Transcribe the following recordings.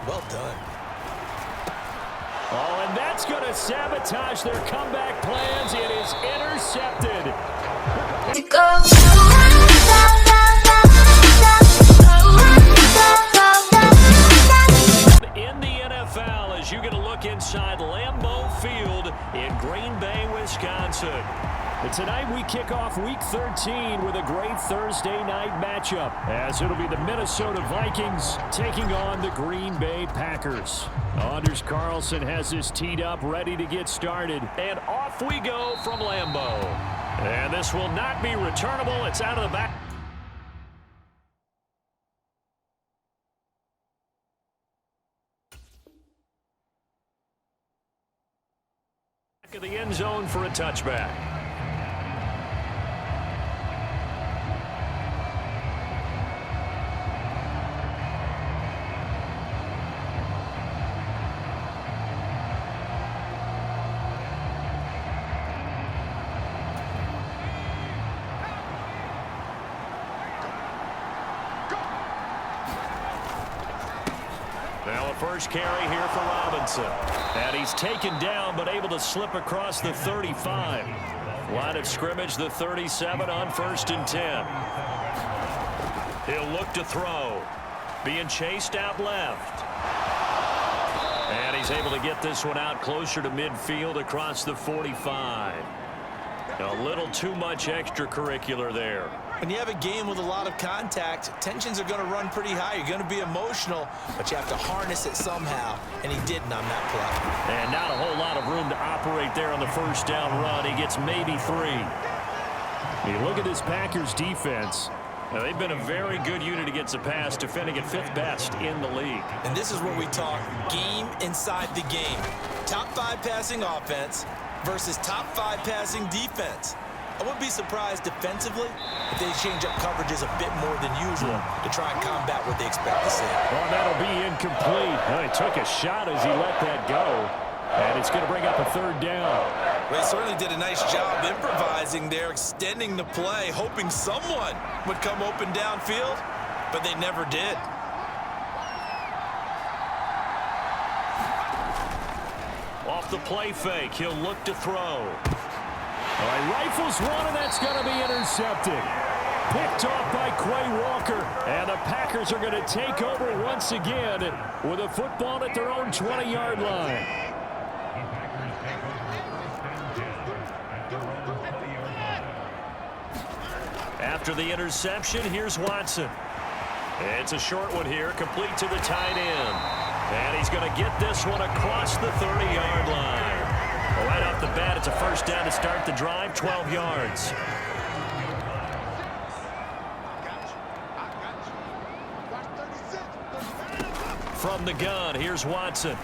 Well done. Oh, and that's going to sabotage their comeback plans. It is intercepted. In the NFL, as you get a look inside Lambeau Field in Green Bay, Wisconsin. And tonight we kick off Week 13 with a great Thursday night matchup, as it'll be the Minnesota Vikings taking on the Green Bay Packers. Anders Carlson has this teed up, ready to get started. And off we go from Lambeau. And this will not be returnable. It's out of the back of the end zone for a touchback. Now a first carry here for Robinson. And he's taken down but able to slip across the 35. Line of scrimmage, the 37 on 1st and 10. He'll look to throw. Being chased out left. And he's able to get this one out closer to midfield across the 45. A little too much extracurricular there. When you have a game with a lot of contact, tensions are going to run pretty high. You're going to be emotional, but you have to harness it somehow, and he didn't on that play. And not a whole lot of room to operate there on the first down run. He gets maybe 3. You look at this Packers defense. Now, they've been a very good unit against the pass, defending at 5th best in the league. And this is where we talk game inside the game. Top 5 passing offense versus top 5 passing defense. I wouldn't be surprised defensively if they change up coverages a bit more than usual to try and combat what they expect to see. Well, that'll be incomplete. Well, he took a shot as he let that go. And it's going to bring up a 3rd down. Well, they certainly did a nice job improvising there, extending the play, hoping someone would come open downfield, but they never did. Off the play fake, he'll look to throw. All right, rifles one, and that's going to be intercepted. Picked off by Quay Walker, and the Packers are going to take over once again with a football at their own 20-yard line. After the interception, here's Watson. It's a short one here, complete to the tight end. And he's going to get this one across the 30-yard line. Well, right off the bat, it's a first down to start the drive, 12 yards. From the gun, here's Watson.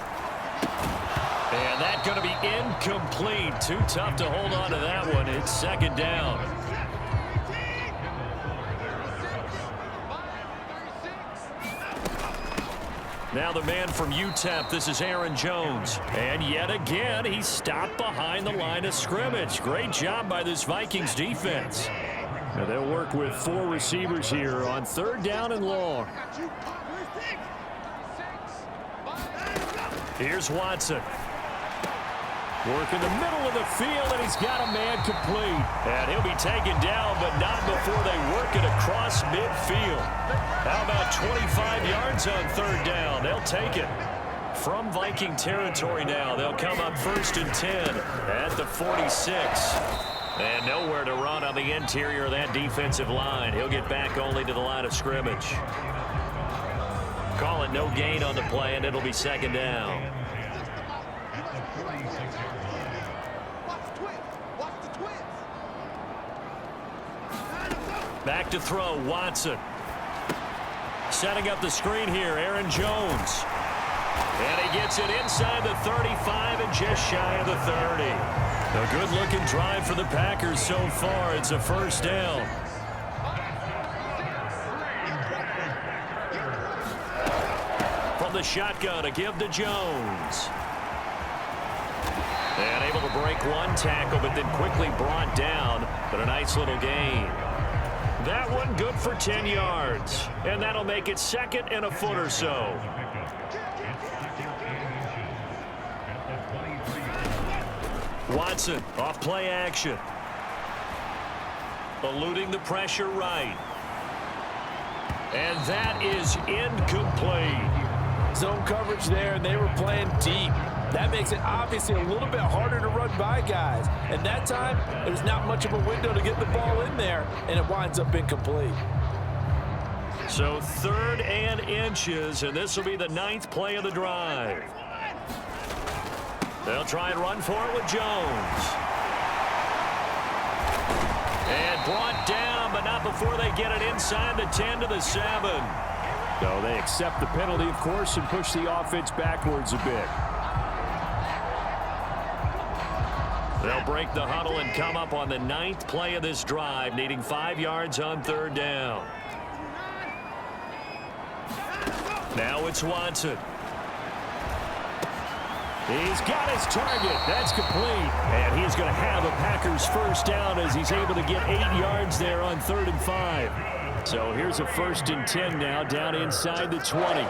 And that's going to be incomplete. Too tough to hold on to that one. It's 2nd down. Now the man from UTEP, this is Aaron Jones. And yet again, he's stopped behind the line of scrimmage. Great job by this Vikings defense. Now they'll work with 4 receivers here on 3rd down and long. Here's Watson. Working the middle of the field, and he's got a man complete. And he'll be taken down, but not before they work it across midfield. How about 25 yards on 3rd down? They'll take it. From Viking territory now, they'll come up 1st and 10 at the 46. And nowhere to run on the interior of that defensive line. He'll get back only to the line of scrimmage. Call it no gain on the play, and it'll be 2nd down. Back to throw, Watson. Setting up the screen here, Aaron Jones. And he gets it inside the 35 and just shy of the 30. A good-looking drive for the Packers so far. It's a 1st down. From the shotgun, a give to Jones. And able to break one tackle, but then quickly brought down. But a nice little gain. That one good for 10 yards. And that'll make it 2nd and a foot or so. Watson off play action. Eluding the pressure right. And that is incomplete. Zone coverage there, and they were playing deep. That makes it obviously a little bit harder to run by guys. And that time, there's not much of a window to get the ball in there, and it winds up incomplete. So 3rd and inches, and this will be the 9th play of the drive. They'll try and run for it with Jones. And brought down, but not before they get it inside the 10 to the 7. No, they accept the penalty, of course, and push the offense backwards a bit. They'll break the huddle and come up on the 9th play of this drive, needing 5 yards on 3rd down. Now it's Watson. He's got his target. That's complete. And he's going to have a Packers first down as he's able to get 8 yards there on 3rd and 5. So here's a 1st and 10 now down inside the 20.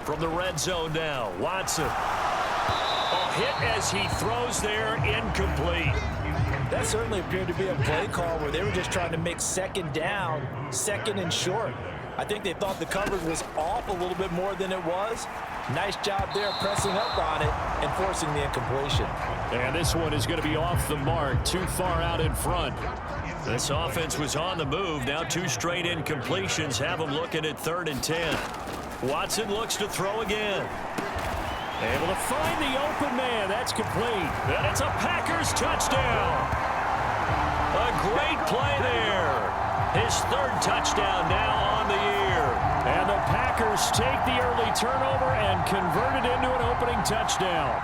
From the red zone now, Watson. A hit as he throws there, incomplete. That certainly appeared to be a play call where they were just trying to make 2nd down, 2nd and short. I think they thought the coverage was off a little bit more than it was. Nice job there pressing up on it and forcing the incompletion. And this one is going to be off the mark, too far out in front. This offense was on the move. Now 2 straight incompletions have them looking at 3rd and 10. Watson looks to throw again. Able to find the open man. That's complete. And it's a Packers touchdown. A great play there. His 3rd touchdown now on the year. And the Packers take the early turnover and convert it into an opening touchdown.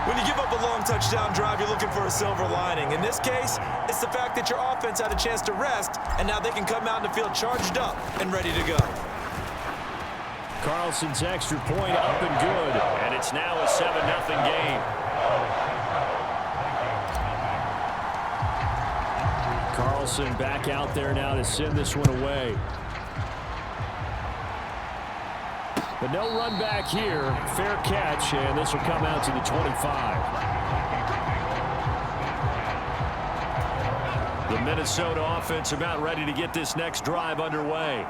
When you give up a long touchdown drive, you're looking for a silver lining. In this case, it's the fact that your offense had a chance to rest, and now they can come out in the field charged up and ready to go. Carlson's extra point up and good. And it's now a 7-0 game. Carlson back out there now to send this one away. But no run back here. Fair catch, and this will come out to the 25. The Minnesota offense about ready to get this next drive underway.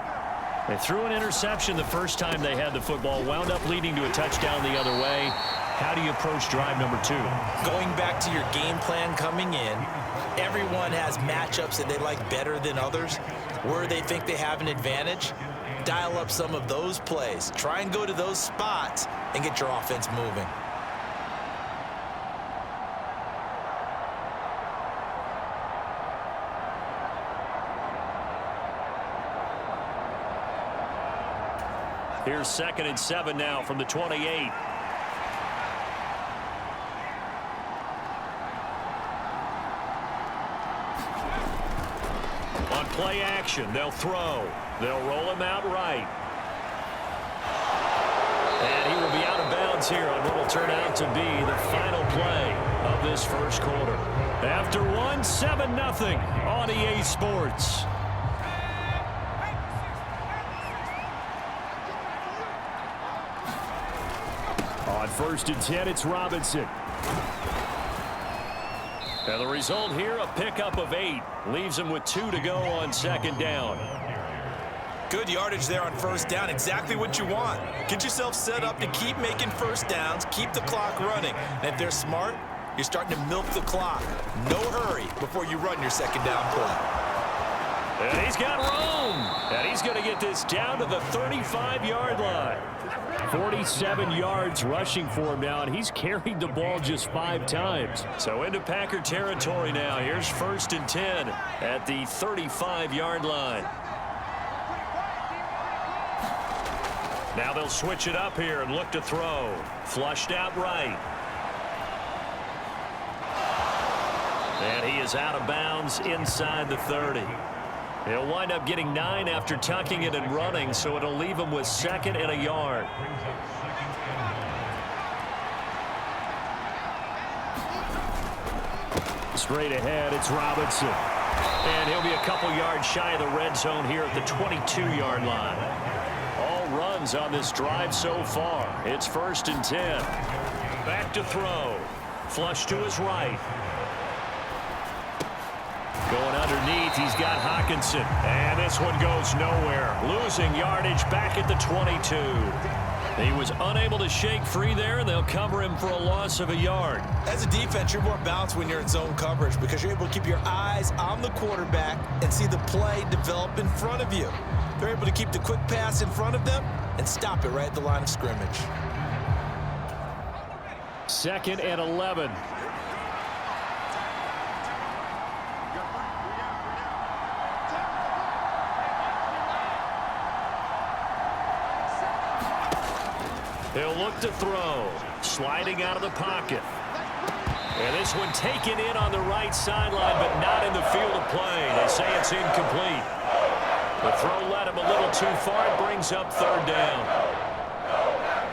They threw an interception the first time they had the football, wound up leading to a touchdown the other way. How do you approach drive number 2? Going back to your game plan coming in, everyone has matchups that they like better than others. Where they think they have an advantage, dial up some of those plays. Try and go to those spots and get your offense moving. Here's 2nd and 7 now from the 28. On play action, they'll throw. They'll roll him out right. And he will be out of bounds here on what will turn out to be the final play of this first quarter. After one, 7-0 on EA Sports. On 1st and 10, it's Robinson. And the result here, a pickup of 8. Leaves him with 2 to go on 2nd down. Good yardage there on 1st down. Exactly what you want. Get yourself set up to keep making 1st downs, keep the clock running. And if they're smart, you're starting to milk the clock. No hurry before you run your 2nd down play. And he's got room. And he's going to get this down to the 35-yard line. 47 yards rushing for him now, and he's carried the ball just 5 times. So into Packer territory now. Here's 1st and 10 at the 35-yard line. Now they'll switch it up here and look to throw. Flushed out right. And he is out of bounds inside the 30. He'll wind up getting 9 after tucking it and running, so it'll leave him with 2nd and a yard. Straight ahead, it's Robinson. And he'll be a couple yards shy of the red zone here at the 22-yard line. All runs on this drive so far. It's 1st and 10. Back to throw. Flush to his right. Going underneath, he's got Hockenson. And this one goes nowhere. Losing yardage back at the 22. He was unable to shake free there, and they'll cover him for a loss of a yard. As a defense, you're more balanced when you're in zone coverage because you're able to keep your eyes on the quarterback and see the play develop in front of you. They're able to keep the quick pass in front of them and stop it right at the line of scrimmage. 2nd and 11. He'll look to throw. Sliding out of the pocket. And this one taken in on the right sideline, but not in the field of play. They say it's incomplete. The throw led him a little too far. It brings up 3rd down.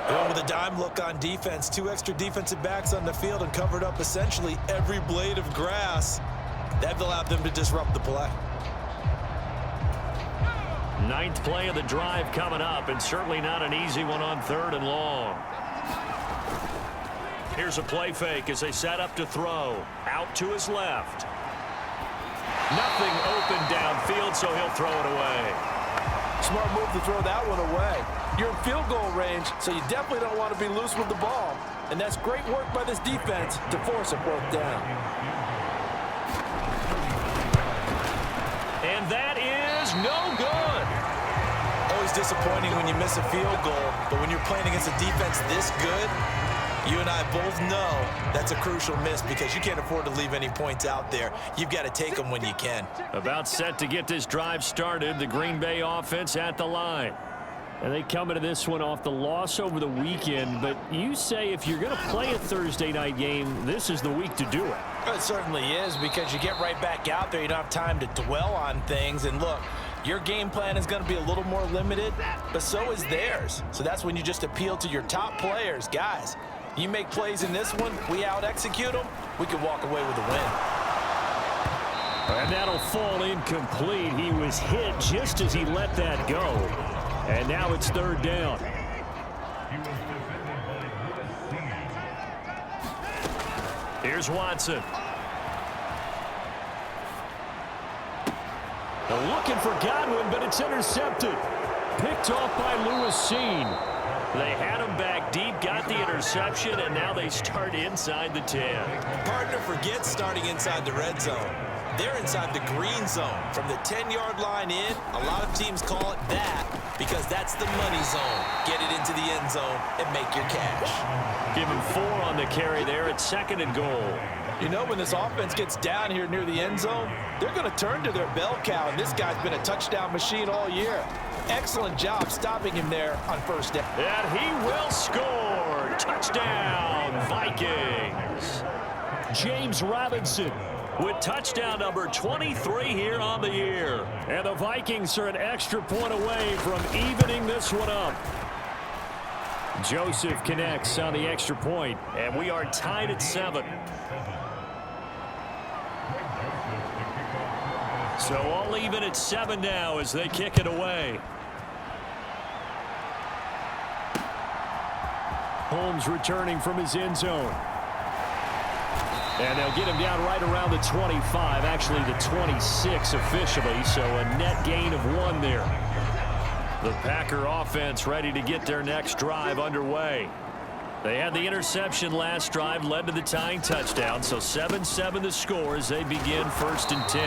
Going with a dime look on defense. 2 extra defensive backs on the field and covered up essentially every blade of grass. That allowed them to disrupt the play. 9th play of the drive coming up, and certainly not an easy one on 3rd and long. Here's a play fake as they set up to throw. Out to his left. Nothing open downfield, so he'll throw it away. Smart move to throw that one away. You're in field goal range, so you definitely don't want to be loose with the ball. And that's great work by this defense to force a 4th down. And that is no good. Always disappointing when you miss a field goal, but when you're playing against a defense this good, you and I both know that's a crucial miss because you can't afford to leave any points out there. You've got to take them when you can. About set to get this drive started, the Green Bay offense at the line. And they come into this one off the loss over the weekend, but you say if you're going to play a Thursday night game, this is the week to do it. It certainly is because you get right back out there. You don't have time to dwell on things. And look, your game plan is going to be a little more limited, but so is theirs. So that's when you just appeal to your top players. Guys, you make plays in this one, we out-execute them, we can walk away with a win. And that'll fall incomplete. He was hit just as he let that go. And now it's 3rd down. Here's Watson. They're looking for Godwin, but it's intercepted. Picked off by Lewis Seen. They had him back deep, got the interception, and now they start inside the 10. Partner forgets starting inside the red zone. They're inside the green zone. From the 10-yard line in, a lot of teams call it that because that's the money zone. Get it into the end zone and make your cash. Give him 4 on the carry there at 2nd and goal. You know, when this offense gets down here near the end zone, they're going to turn to their bell cow, and this guy's been a touchdown machine all year. Excellent job stopping him there on 1st down. And he will score. Touchdown, Vikings. James Robinson with touchdown number 23 here on the year. And the Vikings are an extra point away from evening this one up. Joseph connects on the extra point. And we are tied at 7. So all even at 7 now as they kick it away. Holmes returning from his end zone. And they'll get him down right around the 25, actually the 26 officially, so a net gain of 1 there. The Packer offense ready to get their next drive underway. They had the interception last drive, led to the tying touchdown, so 7-7 the score as they begin 1st and 10.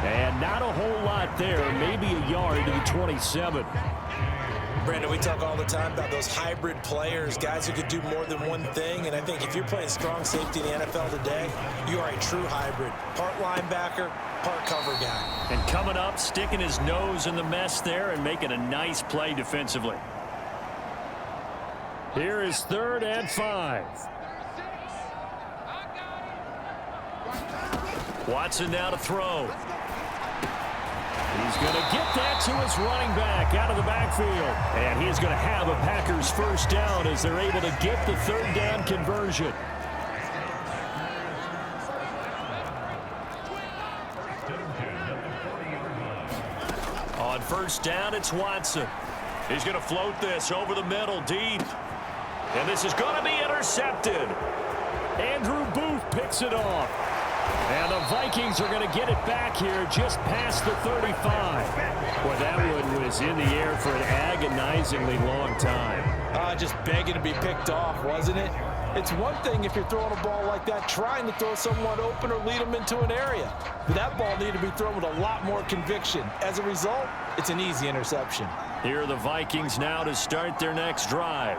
And not a whole lot there, maybe a yard to the 27. Brandon, we talk all the time about those hybrid players, guys who could do more than one thing, and I think if you're playing strong safety in the NFL today, you are a true hybrid. Part linebacker, part cover guy. And coming up, sticking his nose in the mess there and making a nice play defensively. Here is 3rd and 5. Watson now to throw. He's going to get that to his running back out of the backfield. And he's going to have a Packers 1st down as they're able to get the 3rd down conversion. first down, it's Watson. He's going to float this over the middle, deep. And this is going to be intercepted. Andrew Booth picks it off. And the Vikings are going to get it back here just past the 35. Well, that one was in the air for an agonizingly long time. Just begging to be picked off, wasn't it? It's one thing if you're throwing a ball like that, trying to throw someone open or lead them into an area. But that ball needed to be thrown with a lot more conviction. As a result, it's an easy interception. Here are the Vikings now to start their next drive.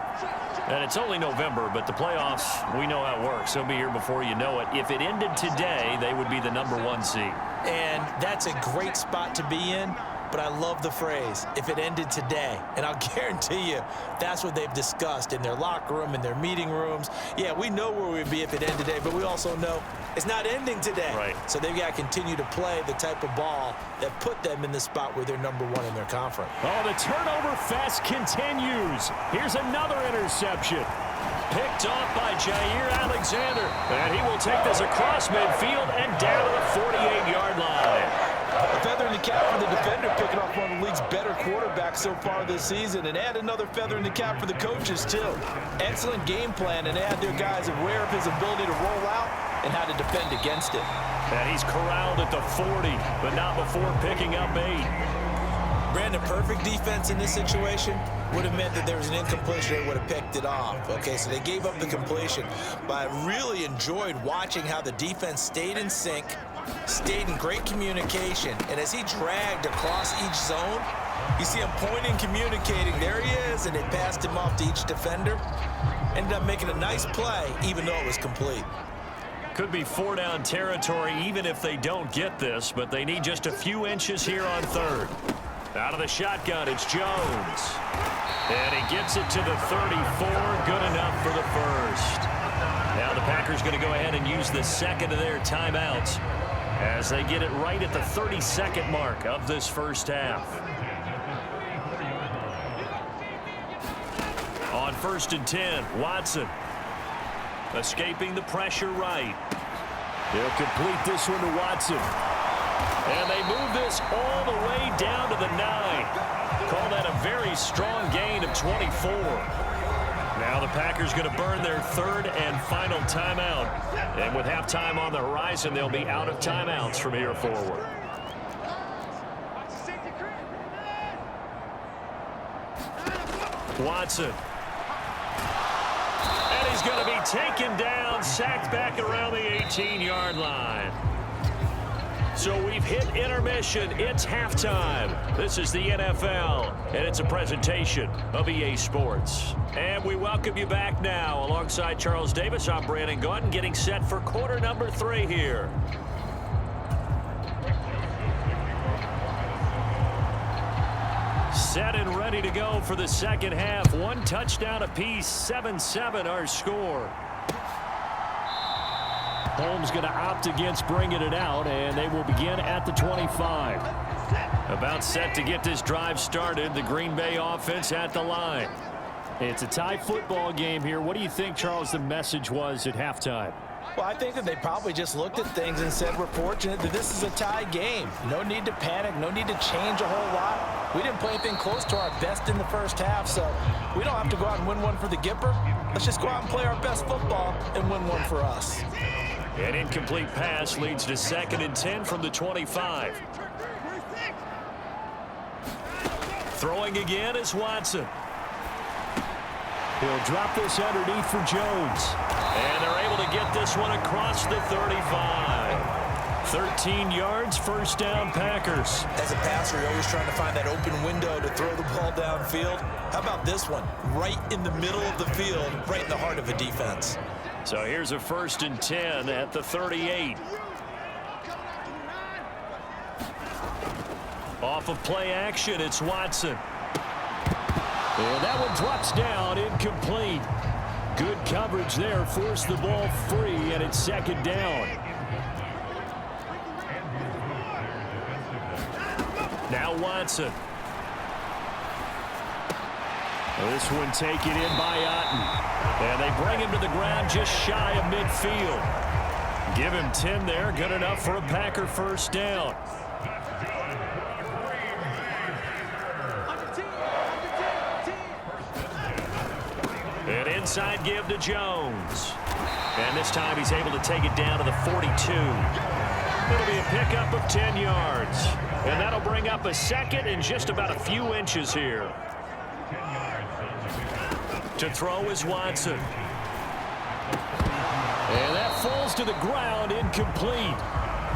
And it's only November, but the playoffs, we know how it works. They'll be here before you know it. If it ended today, they would be the #1 seed. And that's a great spot to be in. But I love the phrase, if it ended today. And I'll guarantee you, that's what they've discussed in their locker room, in their meeting rooms. Yeah, we know where we'd be if it ended today, but we also know it's not ending today. Right. So they've got to continue to play the type of ball that put them in the spot where they're #1 in their conference. Oh, the turnover fest continues. Here's another interception. Picked off by Jair Alexander. And he will take this across midfield and down to the 48-yard line. A feather in the cap for the defender, picking off one of the league's better quarterbacks so far this season, and add another feather in the cap for the coaches, too. Excellent game plan, and add their guys aware of his ability to roll out and how to defend against it. And he's corralled at the 40, but not before picking up 8. Brandon, perfect defense in this situation would have meant that there was an incompletion. They would have picked it off. Okay, so they gave up the completion. But I really enjoyed watching how the defense stayed in sync, stayed in great communication, and as he dragged across each zone, you see him pointing, communicating. There he is, and they passed him off to each defender. Ended up making a nice play, even though it was complete. Could be 4-down territory even if they don't get this, but they need just a few inches here on third. Out of the shotgun, it's Jones. And he gets it to the 34, good enough for the first. Now the Packers going to go ahead and use the second of their timeouts as they get it right at the 32nd mark of this first half. On 1st and 10, Watson. Escaping the pressure right. They'll complete this one to Watson. And they move this all the way down to the 9. Call that a very strong gain of 24. Now the Packers going to burn their third and final timeout. And with halftime on the horizon, they'll be out of timeouts from here forward. Watson. And he's going to be taken down, sacked back around the 18-yard line. So we've hit intermission. It's halftime. This is the NFL, and it's a presentation of EA Sports. And we welcome you back now. Alongside Charles Davis, I'm Brandon Gaudin, getting set for quarter number 3 here. Set and ready to go for the second half. One touchdown apiece, 7-7 our score. Holmes going to opt against bringing it out, and they will begin at the 25. About set to get this drive started. The Green Bay offense at the line. It's a tie football game here. What do you think, Charles, the message was at halftime? Well, I think that they probably just looked at things and said, we're fortunate that this is a tie game. No need to panic. No need to change a whole lot. We didn't play anything close to our best in the first half, so we don't have to go out and win one for the Gipper. Let's just go out and play our best football and win one for us. An incomplete pass leads to 2nd and 10 from the 25. Throwing again is Watson. He'll drop this underneath for Jones. And they're able to get this one across the 35. 13 yards, first down Packers. As a passer, you're always trying to find that open window to throw the ball downfield. How about this one? Right in the middle of the field, right in the heart of a defense. So here's a 1st and 10 at the 38. Off of play action, it's Watson. And that one drops down, incomplete. Good coverage there, forced the ball free, and it's 2nd down. Now Watson. This one taken in by Otten. And they bring him to the ground just shy of midfield. Give him 10 there, good enough for a Packer first down. inside give to Jones. And this time he's able to take it down to the 42. It'll be a pickup of 10 yards. And that'll bring up a second and just about a few inches here. To throw is Watson. And that falls to the ground, incomplete.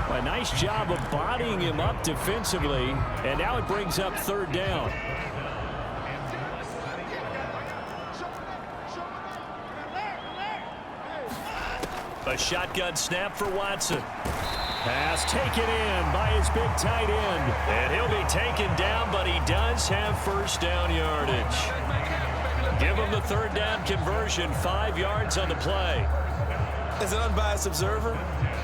A nice job of bodying him up defensively. And now it brings up third down. A shotgun snap for Watson. Pass taken in by his big tight end. And he'll be taken down, but he does have first down yardage. Give him the third down conversion, 5 yards on the play. As an unbiased observer,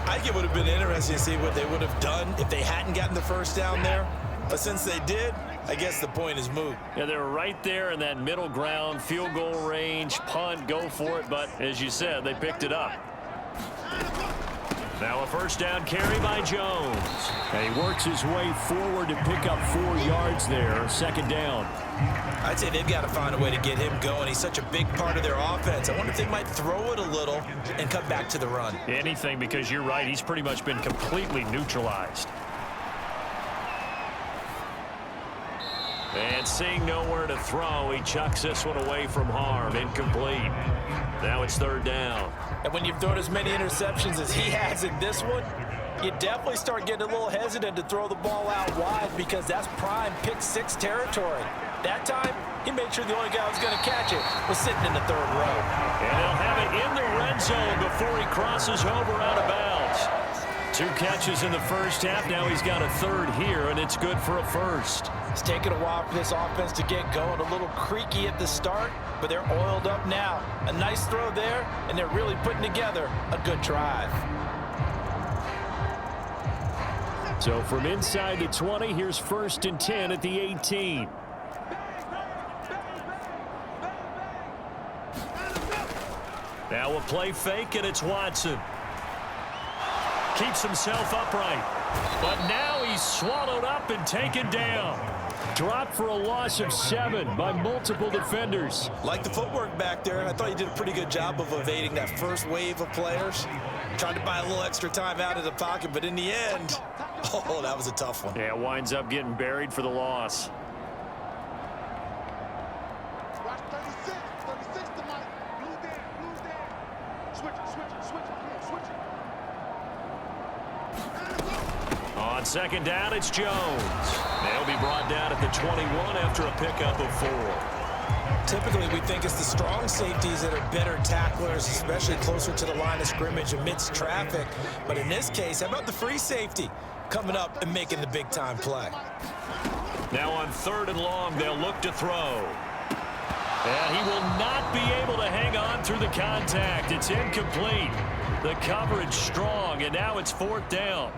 I think it would have been interesting to see what they would have done if they hadn't gotten the first down there. But since they did, I guess the point is moot. Yeah, they're right there in that middle ground, field goal range, punt, go for it. But as you said, they picked it up. Now a first down carry by Jones. And he works his way forward to pick up 4 yards there. Second down. I'd say they've got to find a way to get him going. He's such a big part of their offense. I wonder if they might throw it a little and cut back to the run. Anything, because you're right. He's pretty much been completely neutralized. And seeing nowhere to throw, he chucks this one away from harm. Incomplete. Now it's third down. And when you've thrown as many interceptions as he has in this one, you definitely start getting a little hesitant to throw the ball out wide because that's prime pick six territory. That time, he made sure the only guy who was going to catch it was sitting in the third row. And he'll have it in the red zone before he crosses over out of bounds. 2 catches in the first half. Now he's got a third here, and it's good for a first. It's taken a while for this offense to get going. A little creaky at the start, but they're oiled up now. A nice throw there, and they're really putting together a good drive. So from inside the 20, here's first and 10 at the 18. Now a play fake, and it's Watson. Keeps himself upright. But now he's swallowed up and taken down. Dropped for a loss of 7 by multiple defenders. Like the footwork back there, I thought he did a pretty good job of evading that first wave of players. Tried to buy a little extra time out of the pocket, but in the end, oh, that was a tough one. Yeah, winds up getting buried for the loss. On second down, it's Jones. They'll be brought down at the 21 after a pickup of 4. Typically, we think it's the strong safeties that are better tacklers, especially closer to the line of scrimmage amidst traffic. But in this case, how about the free safety coming up and making the big-time play? Now on third and long, they'll look to throw. And he will not be able to hang on through the contact. It's incomplete. The coverage strong, and now it's fourth down.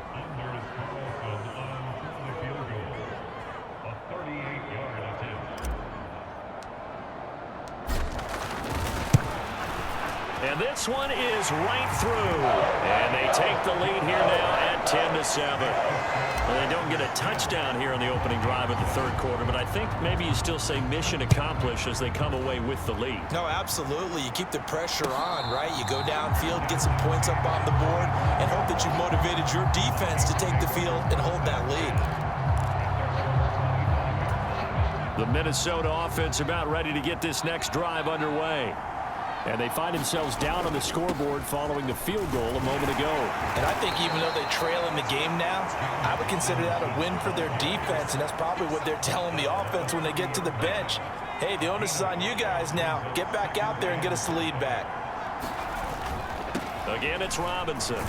And this one is right through. And they take the lead here now at 10-7. Well, they don't get a touchdown here in the opening drive of the third quarter, but I think maybe you still say mission accomplished as they come away with the lead. No, absolutely. You keep the pressure on, right? You go downfield, get some points up on the board, and hope that you motivated your defense to take the field and hold that lead. The Minnesota offense about ready to get this next drive underway. And they find themselves down on the scoreboard following the field goal a moment ago. And I think even though they trail in the game now, I would consider that a win for their defense, and that's probably what they're telling the offense when they get to the bench. Hey, the onus is on you guys now. Get back out there and get us the lead back. Again, it's Robinson.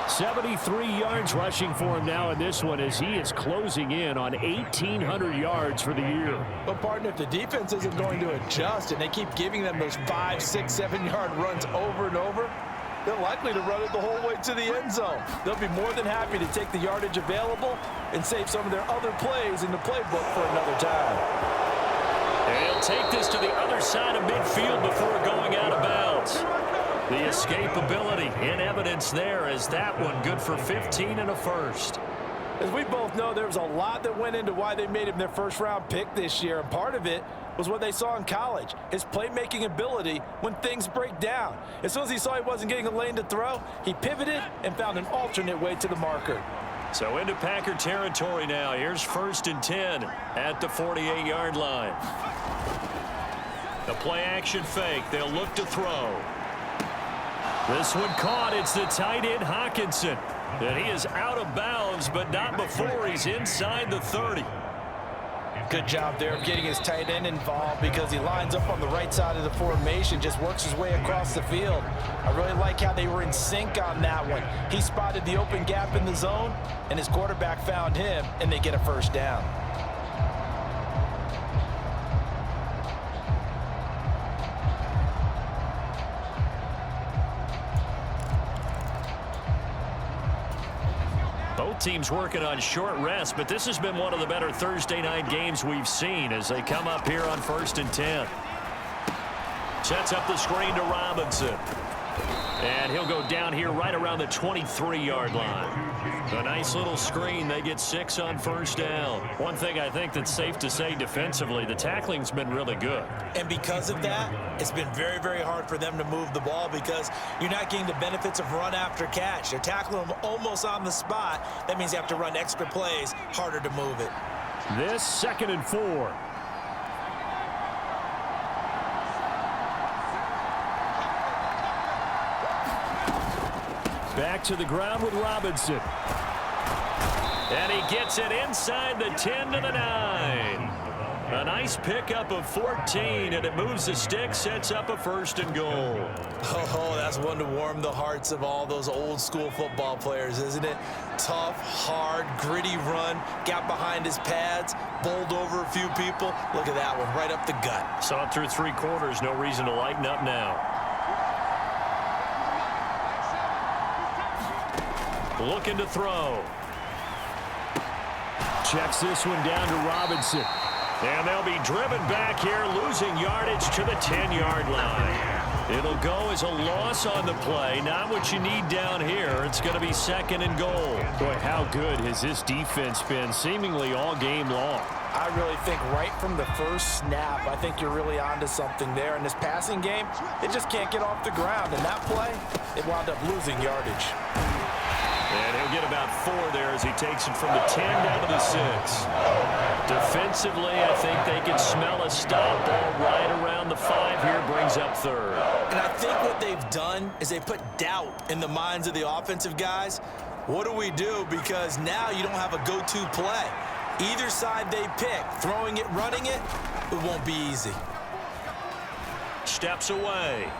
73 yards rushing for him now in this one as he is closing in on 1,800 yards for the year. But, partner, if the defense isn't going to adjust and they keep giving them those 5, 6, 7-yard runs over and over, they're likely to run it the whole way to the end zone. They'll be more than happy to take the yardage available and save some of their other plays in the playbook for another time. And he'll take this to the other side of midfield before going out of bounds. The escapability in evidence there as that one good for 15 and a first. As we both know, there was a lot that went into why they made him their first-round pick this year, and part of it was what they saw in college, his playmaking ability when things break down. As soon as he saw he wasn't getting a lane to throw, he pivoted and found an alternate way to the marker. So into Packer territory now. Here's 1st and 10 at the 48-yard line. The play-action fake. They'll look to throw. This one caught. It's the tight end, Hawkinson. And he is out of bounds, but not before he's inside the 30. Good job there of getting his tight end involved because he lines up on the right side of the formation, just works his way across the field. I really like how they were in sync on that one. He spotted the open gap in the zone, and his quarterback found him, and they get a first down. Both teams working on short rest, but this has been one of the better Thursday night games we've seen as they come up here on 1st and 10. Sets up the screen to Robinson. And he'll go down here right around the 23-yard line. A nice little screen. They get 6 on 1st down. One thing I think that's safe to say defensively, the tackling's been really good. And because of that, it's been very, very hard for them to move the ball because you're not getting the benefits of run after catch. They're tackling them almost on the spot. That means you have to run extra plays, harder to move it. This 2nd and 4. Back to the ground with Robinson. And he gets it inside the 10 to the 9. A nice pickup of 14, and it moves the stick, sets up a 1st and goal. Oh, that's one to warm the hearts of all those old school football players, isn't it? Tough, hard, gritty run, got behind his pads, bowled over a few people. Look at that one, right up the gut. Saw it through 3 quarters, no reason to lighten up now. Looking to throw. Checks this one down to Robinson. And they'll be driven back here, losing yardage to the 10-yard line. It'll go as a loss on the play. Not what you need down here. It's going to be 2nd and goal. Boy, how good has this defense been seemingly all game long? I really think right from the first snap, I think you're really onto something there. In this passing game, it just can't get off the ground. And that play, it wound up losing yardage. And he'll get about 4 there as he takes it from the 10 down to the 6. Defensively, I think they can smell a stop ball right around the 5 here, brings up 3rd. And I think what they've done is they put doubt in the minds of the offensive guys. What do we do? Because now you don't have a go-to play. Either side they pick, throwing it, running it, it won't be easy. Steps away.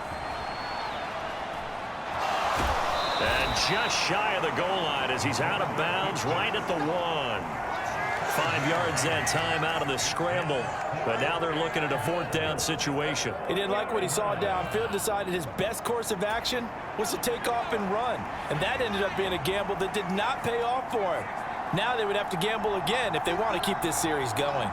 And just shy of the goal line as he's out of bounds right at the 1. 5 yards that time out of the scramble. But now they're looking at a 4th down situation. He didn't like what he saw downfield, decided his best course of action was to take off and run. And that ended up being a gamble that did not pay off for him. Now they would have to gamble again if they want to keep this series going.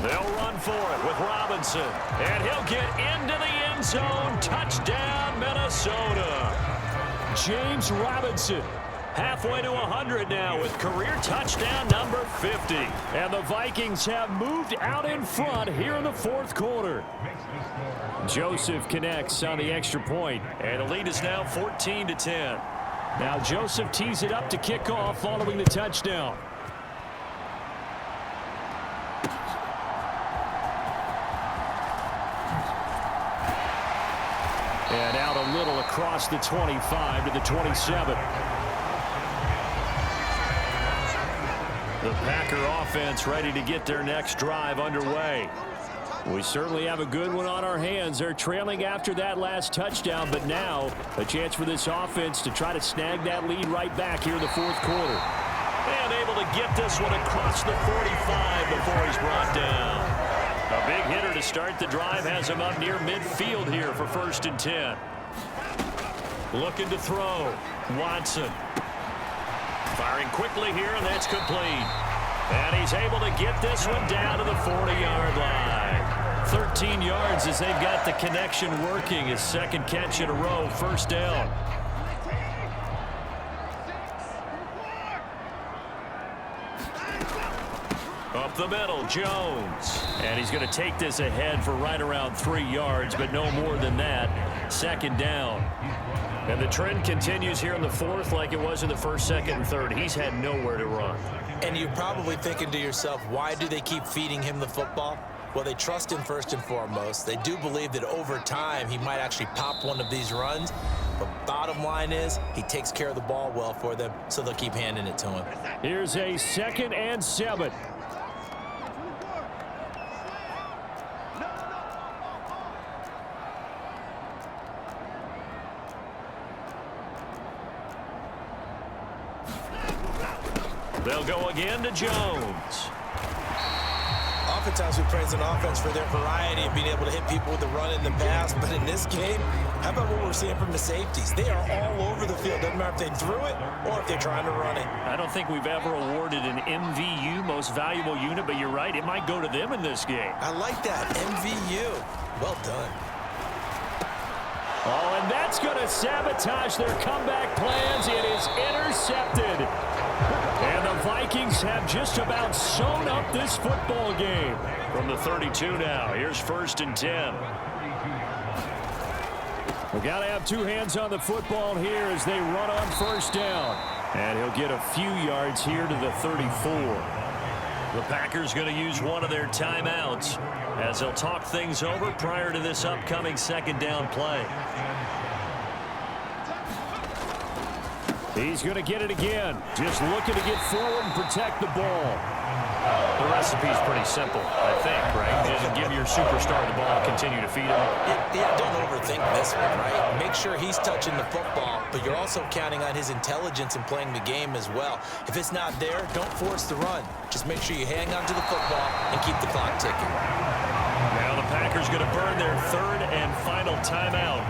They'll run for it with Robinson. And he'll get into the end zone. Touchdown, Minnesota. James Robinson. Halfway to 100 now with career touchdown number 50. And the Vikings have moved out in front here in the 4th quarter. Joseph connects on the extra point. And the lead is now 14-10. Now Joseph tees it up to kick off following the touchdown. And out a little across the 25 to the 27. The Packer offense ready to get their next drive underway. We certainly have a good one on our hands. They're trailing after that last touchdown, but now a chance for this offense to try to snag that lead right back here in the 4th quarter. And able to get this one across the 45 before he's brought down. A big hitter to start the drive has him up near midfield here for 1st and 10. Looking to throw. Watson. Firing quickly here, and that's complete. And he's able to get this one down to the 40-yard line. 13 yards as they've got the connection working. His second catch in a row, first down. Up the middle, Jones. And he's going to take this ahead for right around 3 yards, but no more than that. Second down. And the trend continues here in the fourth like it was in the first, second, and third. He's had nowhere to run. And you're probably thinking to yourself, why do they keep feeding him the football? Well, they trust him first and foremost. They do believe that over time he might actually pop one of these runs. But bottom line is he takes care of the ball well for them, so they'll keep handing it to him. Here's a 2nd and 7. They'll go again to Jones. Oftentimes we praise an offense for their variety of being able to hit people with the run in the pass, but in this game, how about what we're seeing from the safeties? They are all over the field. Doesn't matter if they threw it or if they're trying to run it. I don't think we've ever awarded an MVU, most valuable unit, but you're right, it might go to them in this game. I like that, MVU. Well done. Oh, and that's going to sabotage their comeback plans. It is intercepted. And the Vikings have just about sewn up this football game. From the 32 now, here's 1st and 10. We've got to have two hands on the football here as they run on first down. And he'll get a few yards here to the 34. The Packers going to use one of their timeouts as they'll talk things over prior to this upcoming second down play. He's going to get it again. Just looking to get forward and protect the ball. The recipe's pretty simple, I think, right? Just give your superstar the ball, continue to feed him. Yeah, don't overthink this one, right? Make sure he's touching the football, but you're also counting on his intelligence in playing the game as well. If it's not there, don't force the run. Just make sure you hang on to the football and keep the clock ticking. Now the Packers going to burn their third and final timeout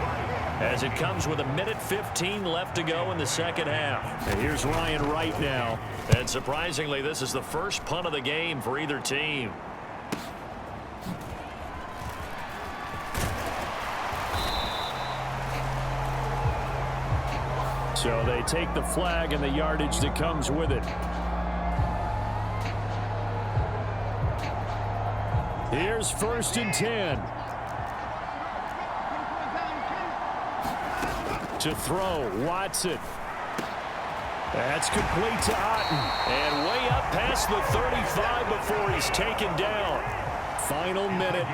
as it comes with 1:15 left to go in the second half. And here's Ryan Wright now. And surprisingly, this is the first punt of the game for either team. So they take the flag and the yardage that comes with it. Here's 1st and 10. To throw, Watson. That's complete to Otten. And way up past the 35 before he's taken down. Final minute,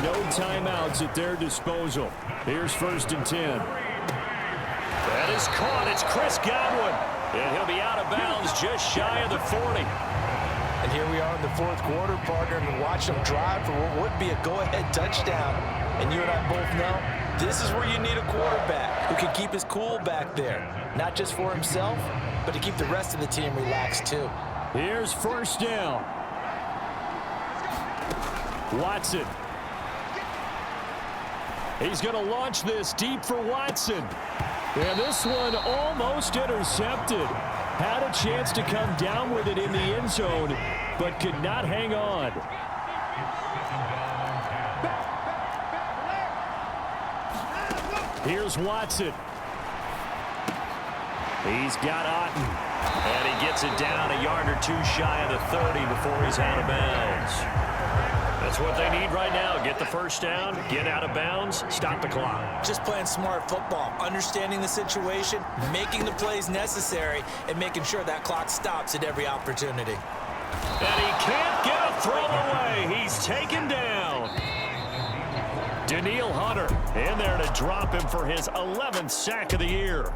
no timeouts at their disposal. Here's 1st and 10. That is caught. It's Chris Godwin. And he'll be out of bounds just shy of the 40. And here we are in the fourth quarter, partner, and watch them drive for what would be a go-ahead touchdown. And you and I both know this is where you need a quarterback who can keep his cool back there. Not just for himself, but to keep the rest of the team relaxed too. Here's 1st down. Watson. He's going to launch this deep for Watson. And this one almost intercepted. Had a chance to come down with it in the end zone, but could not hang on. Here's Watson. He's got Otten. And he gets it down a yard or two shy of the 30 before he's out of bounds. That's what they need right now. Get the first down, get out of bounds, stop the clock. Just playing smart football, understanding the situation, making the plays necessary, and making sure that clock stops at every opportunity. And he can't get a throw away. He's taken down. Daniil Hunter in there to drop him for his 11th sack of the year.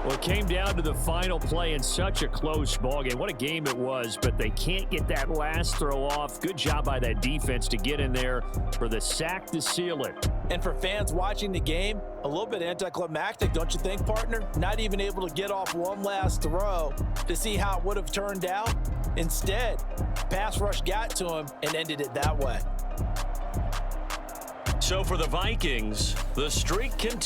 Well, it came down to the final play in such a close ballgame. What a game it was, but they can't get that last throw off. Good job by that defense to get in there for the sack to seal it. And for fans watching the game, a little bit anticlimactic, don't you think, partner? Not even able to get off one last throw to see how it would have turned out. Instead, pass rush got to him and ended it that way. So for the Vikings, the streak continues.